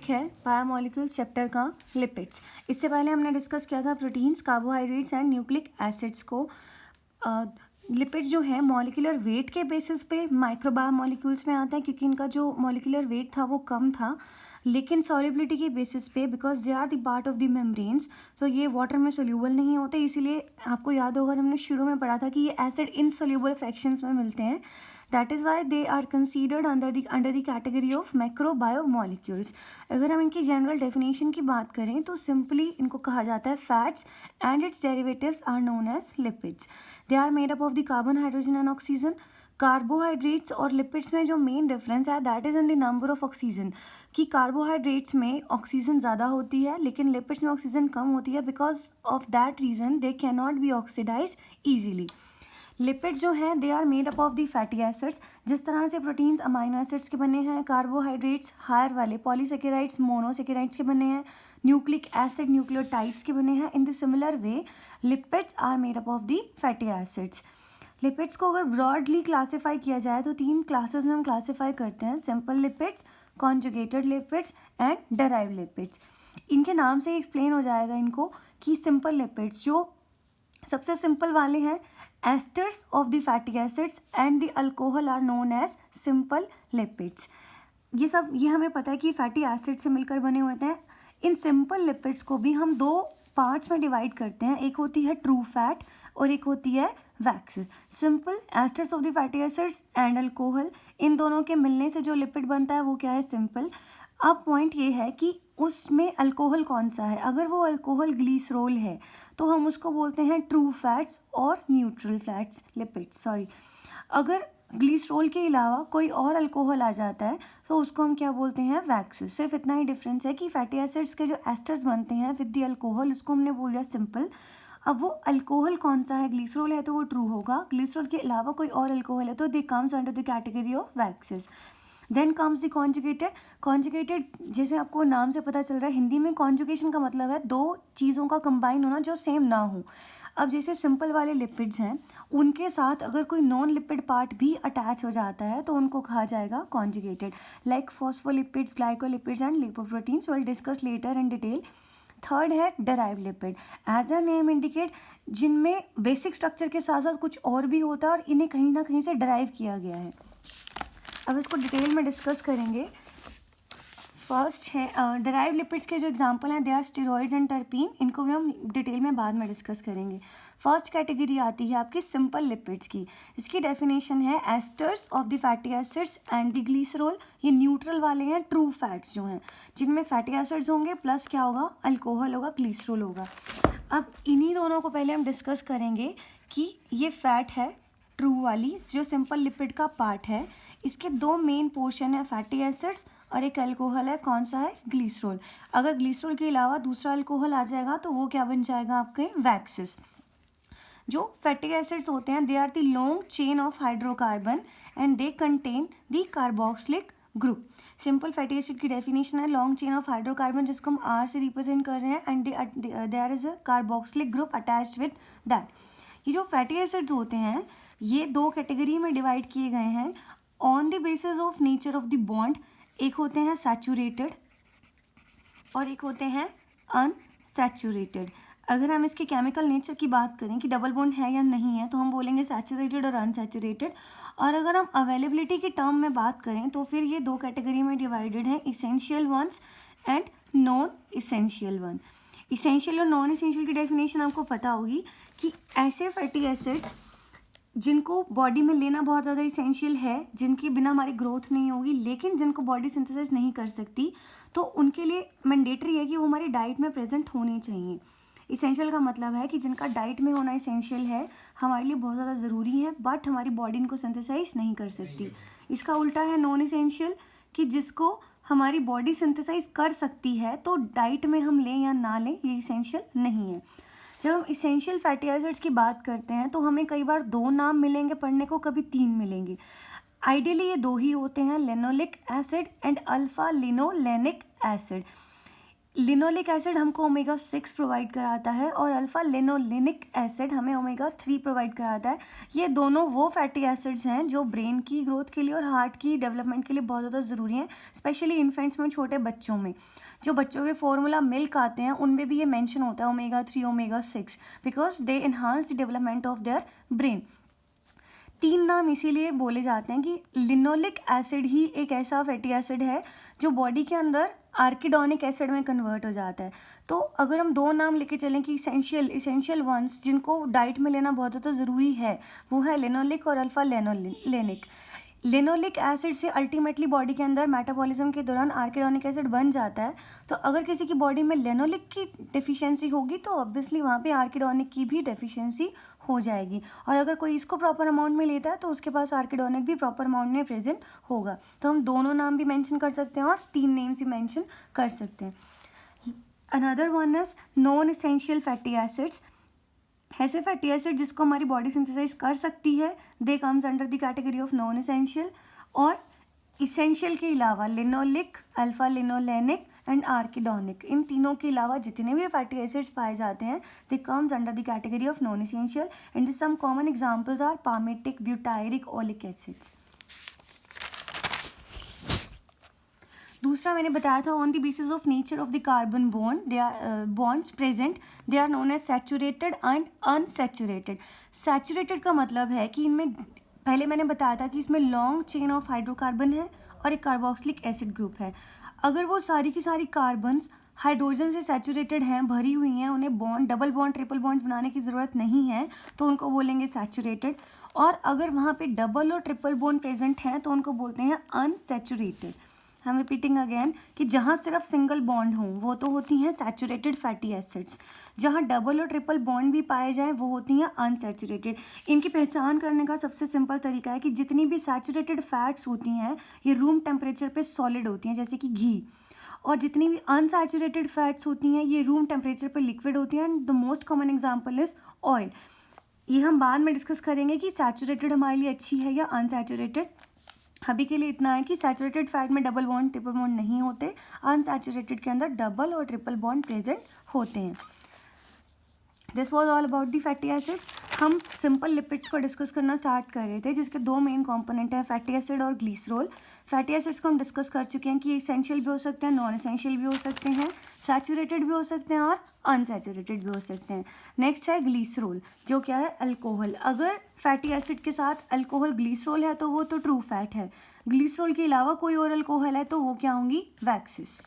Topic है biomolecules chapter का lipids. इससे पहले हमने डिस्कस किया था proteins, carbohydrates and nucleic acids को। लिपिड्स जो है मॉलिक्यूलर वेट के बेसिस पे माइक्रो बायोमोलिक्यूल्स में आता है, क्योंकि इनका जो मॉलिक्यूलर वेट था वो कम था, लेकिन सॉल्युबिलिटी के बेसिस पे because they are the part of the membranes, तो ये वाटर में सोल्यूबल नहीं होते। इसीलिए आपको याद होगा हमने शुरू में पढ़ा था कि ये एसिड इनसोल्यूबल फ्रैक्शंस में मिलते हैं। That is why they are considered under the category of macrobiomolecules. अगर हम इनकी जनरल डेफिनेशन की बात करें तो सिंपली इनको कहा जाता है fats and its derivatives are known as lipids. They are made up of the carbon, hydrogen and oxygen. Carbohydrates और लिपिड्स में जो मेन डिफरेंस है that is in the number of oxygen, कि कार्बोहाइड्रेट्स में ऑक्सीजन ज़्यादा होती है लेकिन लिपिड्स में ऑक्सीजन कम होती है। Because of that reason they can not be oxidise easily. Lipids जो हैं they are made up of the fatty acids. जिस तरह से प्रोटीन्स अमाइनो एसिड्स के बने हैं, कार्बोहाइड्रेट्स हायर वाले पॉलीसेकेराइड्स मोनोसेकेराइड्स के बने हैं, न्यूक्लिक एसिड न्यूक्लियोटाइड्स के बने हैं, in the similar way lipids are made up of the fatty acids. Lipids को अगर ब्रॉडली क्लासीफाई किया जाए तो 3 क्लासेस में हम क्लासीफाई करते हैं: simple lipids, conjugated lipids and derived lipids. इनके नाम से ही एक्सप्लेन हो जाएगा इनको कि सिंपल लिपिड्स जो सबसे सिंपल वाले हैं, esters of the fatty acids and the alcohol are known as simple lipids. ये हमें पता है कि फैटी एसिड से मिलकर बने होते हैं। इन सिंपल लिपिड्स को भी हम 2 पार्ट्स में डिवाइड करते हैं, एक होती है ट्रू फैट और एक होती है wax. Simple esters of the fatty acids and alcohol, इन दोनों के मिलने से जो लिपिड बनता है वो क्या है? सिंपल। अब पॉइंट ये है कि उसमें अल्कोहल कौन सा है। अगर वो अल्कोहल ग्लिसरॉल है तो हम उसको बोलते हैं ट्रू फैट्स और न्यूट्रल फैट्स लिपिड्स। अगर ग्लिसरॉल के अलावा कोई और अल्कोहल आ जाता है तो उसको हम क्या बोलते हैं? वैक्स। सिर्फ इतना ही डिफरेंस है कि फैटी एसिड्स के जो एस्टर्स बनते हैं विद द अल्कोहल उसको हमने बोल दिया सिंपल। अब वो अल्कोहल कौन सा है? ग्लिसरॉल है तो वो ट्रू होगा, ग्लिसरॉल के अलावा कोई और अल्कोहल है तो they comes under the category of waxes. Then comes the conjugated. Conjugated जैसे आपको नाम से पता चल रहा है, हिंदी में कॉन्जुगेशन का मतलब है 2 चीज़ों का कंबाइन होना जो सेम ना हो। अब जैसे सिंपल वाले लिपिड्स हैं उनके साथ अगर कोई नॉन लिपिड पार्ट भी अटैच हो जाता है तो उनको कहा जाएगा conjugated, like phospholipids, glycolipids and lipoproteins. Will discuss later in detail. Third है derived lipid. As a name indicate, जिनमें बेसिक स्ट्रक्चर के साथ साथ कुछ और भी होता है और इन्हें कहीं ना कहीं से डेराइव किया गया है। अब इसको डिटेल में डिस्कस करेंगे। फर्स्ट है डेराइव्ड लिपिड्स के जो एग्जांपल हैं they are steroids and terpene. इनको भी हम डिटेल में बाद में डिस्कस करेंगे। फर्स्ट कैटेगरी आती है आपकी सिंपल लिपिड्स की। इसकी डेफिनेशन है asters of the fatty acids and the glycerol. ये न्यूट्रल वाले हैं, ट्रू फैट्स जो हैं जिनमें फैटी एसिड्स होंगे प्लस क्या होगा? अल्कोहल होगा, ग्लिसरॉल होगा। अब इन्हीं दोनों को पहले हम डिस्कस करेंगे कि ये फैट है ट्रू वाली जो सिंपल लिपिड का पार्ट है। इसके 2 मेन पोर्शन है, फैटी एसिड्स और एक अल्कोहल है। कौन सा है? ग्लिसरॉल। अगर ग्लिसरॉल के अलावा दूसरा अल्कोहल आ जाएगा तो वो क्या बन जाएगा? आपके वैक्सेस। जो फैटी एसिड्स होते हैं they are the long chain of hydrocarbon and they contain the carboxylic group. Simple fatty acid की डेफिनेशन है लॉन्ग चेन ऑफ हाइड्रोकार्बन, जिसको हम आर से रिप्रेजेंट कर रहे हैं, and there is a carboxylic group attached with that. ये जो फैटी एसिड्स होते हैं ये 2 कैटेगरी में डिवाइड किए गए हैं on the basis of nature of the bond. एक होते हैं सैचुरेटेड और एक होते हैं अनसैचुरेटेड। अगर हम इसके केमिकल नेचर की बात करें कि डबल बॉन्ड है या नहीं है तो हम बोलेंगे सैचुरेटेड और अनसैचुरेटेड। और अगर हम अवेलेबिलिटी की टर्म में बात करें तो फिर ये 2 कैटेगरी में डिवाइडेड है, essential ones and non essential one. Essential और नॉन इसेंशियल की डेफिनेशन आपको पता होगी कि ऐसे फैटी एसिड्स जिनको बॉडी में लेना बहुत ज़्यादा इसेंशियल है, जिनके बिना हमारी ग्रोथ नहीं होगी, लेकिन जिनको बॉडी सिंथेसाइज नहीं कर सकती, तो उनके लिए मैंडेटरी है कि वो हमारी डाइट में प्रेजेंट होने चाहिए। इसेंशियल का मतलब है कि जिनका डाइट में होना इसेंशियल है, हमारे लिए बहुत ज़्यादा ज़रूरी है, बट हमारी बॉडी इनको सिंथेसाइज नहीं कर सकती। इसका उल्टा है नॉन इसेंशियल, कि जिसको हमारी बॉडी सिंथेसाइज कर सकती है तो डाइट में हम लें या ना लें ये इसेंशियल नहीं है। जब हम इसेंशियल फैटी एसिड्स की बात करते हैं तो हमें कई बार 2 नाम मिलेंगे पढ़ने को, कभी 3 मिलेंगे। आइडियली ये 2 ही होते हैं, linoleic acid and alpha linolenic acid. Linoleic acid हमको ओमेगा 6 प्रोवाइड कराता है और अल्फा लिनोलेनिक एसिड हमें ओमेगा 3 प्रोवाइड कराता है। ये दोनों वो फैटी एसिड्स हैं जो ब्रेन की ग्रोथ के लिए और हार्ट की डेवलपमेंट के लिए बहुत ज़्यादा ज़रूरी हैं, स्पेशली इन्फेंट्स में, छोटे बच्चों में। जो बच्चों के फॉर्मूला मिल्क आते हैं उनमें भी ये मेंशन होता है omega 3 omega 6 because they enhance the development of their brain. 3 नाम इसीलिए बोले जाते हैं कि लिनोलिक एसिड ही एक ऐसा फैटी एसिड है जो बॉडी के अंदर आर्किडोनिक एसिड में कन्वर्ट हो जाता है। तो अगर हम 2 नाम लेके चलें कि इसेंशियल वंस जिनको डाइट में लेना बहुत ज़्यादा ज़रूरी है, वो है लिनोलिक और अल्फा लिनोलेनिक। लिनोलिक एसिड से अल्टीमेटली बॉडी के अंदर मेटाबॉलिज्म के दौरान आर्किडोनिक एसिड बन जाता है। तो अगर किसी की बॉडी में लिनोलिक की डेफिशिएंसी होगी तो ऑब्वियसली वहाँ पे आर्किडोनिक की भी डेफिशिएंसी हो जाएगी, और अगर कोई इसको प्रॉपर अमाउंट में लेता है तो उसके पास आर्किडोनिक भी प्रॉपर अमाउंट में प्रेजेंट होगा। तो हम दोनों नाम भी मेंशन कर सकते हैं और 3 नेम्स भी मेंशन कर सकते हैं। Another one is non essential fatty acids. ऐसे फैटी एसिड जिसको हमारी बॉडी सिंथेसाइज कर सकती है, they comes under the category of non essential. और इसेंशियल के अलावा linoleic, alpha linolenic and arachidonic, इन तीनों के अलावा जितने भी फैटी एसिड्स पाए जाते हैं they comes under the category of non essential and some common examples are palmitic, butyric, oleic acids. दूसरा मैंने बताया था on the basis of nature of the carbon bond they are bonds present they are known as saturated and unsaturated. Saturated का मतलब है कि इनमें, पहले मैंने बताया था कि इसमें लॉन्ग चेन ऑफ हाइड्रोकार्बन है और एक कार्बोक्सिलिक एसिड ग्रुप है। अगर वो सारी की सारी कार्बन्स हाइड्रोजन से सैचुरेटेड हैं, भरी हुई हैं, उन्हें bond, double bond, triple bonds बनाने की ज़रूरत नहीं है, तो उनको बोलेंगे सैचुरेटेड। और अगर वहाँ पे डबल और ट्रिपल बॉन्ड प्रेजेंट हैं तो उनको बोलते हैं अनसैचुरेटेड। हम रिपीटिंग अगेन कि जहाँ सिर्फ सिंगल बॉन्ड हों वो तो होती हैं सैचुरेटेड फैटी एसिड्स, जहाँ डबल और ट्रिपल बॉन्ड भी पाए जाएं वो होती हैं अनसैचुरेटेड। इनकी पहचान करने का सबसे सिंपल तरीका है कि जितनी भी सैचुरेटेड फैट्स होती हैं ये रूम टेम्परेचर पे सॉलिड होती हैं, जैसे कि घी, और जितनी भी अनसैचुरेटेड फैट्स होती हैं ये रूम टेम्परेचर पे लिक्विड होती हैं। And the most common example is oil. ये हम बाद में डिस्कस करेंगे कि सैचुरेटेड हमारे लिए अच्छी है या अनसैचुरेटेड। अभी के लिए इतना है कि सैचुरेटेड फैट में डबल बॉन्ड, ट्रिपल बॉन्ड नहीं होते, अनसैचुरेटेड के अंदर डबल और ट्रिपल बॉन्ड प्रेजेंट होते हैं। This was all about the fatty acids. हम सिंपल लिपिड्स को डिस्कस करना स्टार्ट कर रहे थे जिसके 2 मेन कंपोनेंट हैं, फैटी एसिड और ग्लिसरॉल। फैटी एसिड्स को हम डिस्कस कर चुके हैं कि एसेंशियल भी हो सकते हैं, नॉन एसेंशियल भी हो सकते हैं, सैचुरेटेड भी हो सकते हैं और अनसैचुरेटेड भी हो सकते हैं। नेक्स्ट है ग्लिसरॉल, जो क्या है, अल्कोहल। अगर फैटी एसिड के साथ अल्कोहल ग्लिसरॉल है तो वो तो ट्रू फैट है। ग्लिसरॉल के अलावा कोई और अल्कोहल है तो वो क्या होंगी, वैक्सेस।